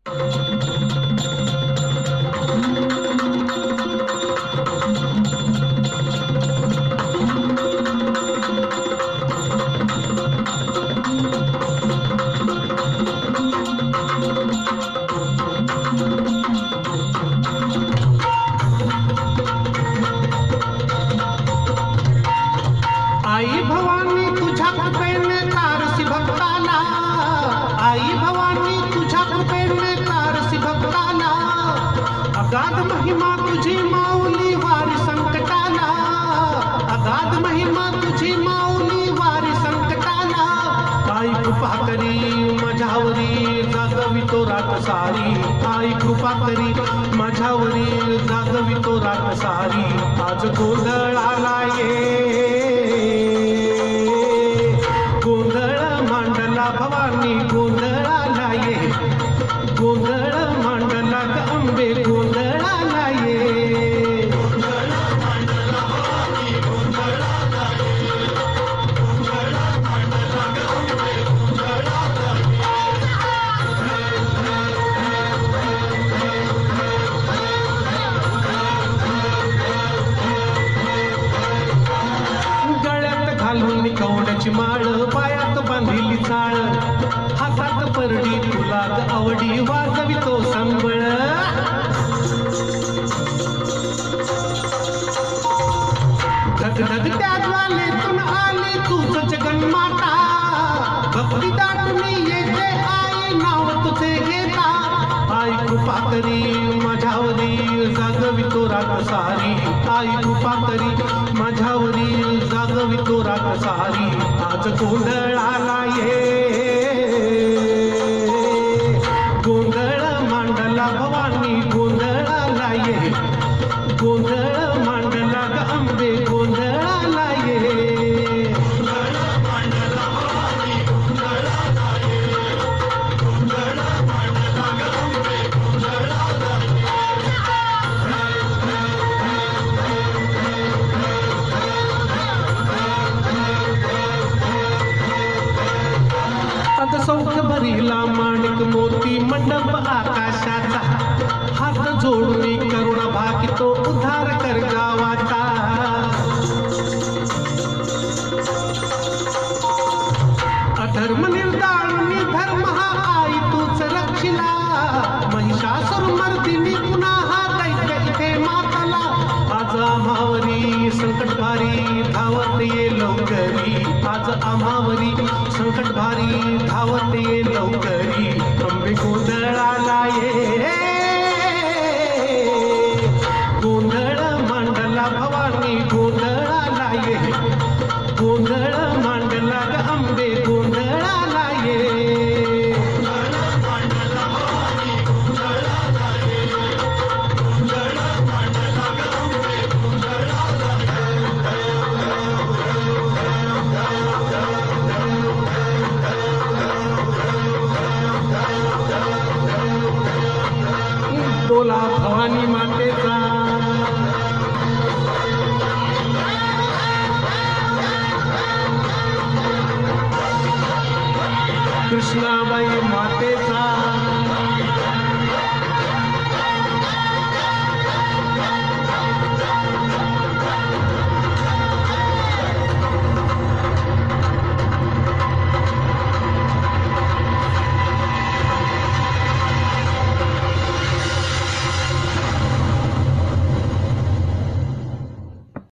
आई भवानी तुझ्या कृपेने तारसी भक्ताला, आई भवानी तुझ्या कृपेने तारसी भक्ताला, अगाध महिमा तुझी माऊली वारी संकटाला, अगाध महिमा तुझी माऊली वारी संकटाला, आई कृपा करी माझ्यावरी जागवी तो रात सारी, आई कृपा करी माझ्यावरी जागवी तो रात सारी, आज गोंधळ आला भवानी गोंधळाला ये, गोंधळ मांडला ग अंबे गोंधळाला ये, गळ्यात घालून कवड्याची माळ, पायात बांधिली चाळ, हातात परडी तुला आवडी वाजवितो संबळ, धगधगत्या ज्वालेतून आली तूच जगन्माता, भक्ती दाटून येते आई नाव तुझे घेता, आई कृपा करी माझ्यावरी जागवितो रात सारी, आई कृपा करी माझ्यावरी जागवितो रात सारी, आज गोंधळाला ये गोंधळ मांडला भवानी गोंधळाला ये, गोंधळ मांडला ग अंबे गोंधळाला ये, सौख्य भरीला माणिक मोती मंडप आकाशाचा, हात जोडून करुणा भाकितो उद्धार कर गावाचा, अधर्म निर्दाळून धर्म हा आई तूच रक्षिला, महिषासुर मर्दिनी पुन्हा हा दैत्य इथे मातला, आज आम्हावरी संकट भारी धावत ये लवकरी, आज आम्हावरी संकट भारी धावत ये लवकरी, अंबे गोंधळाला ये गोंधळ मांडला भवानी गोंधळाला ये, गोंधळ मांडला ग अंबे गोंधळाला ये, बोला भवानी मातेचा, कृष्णाबाई मातेचा,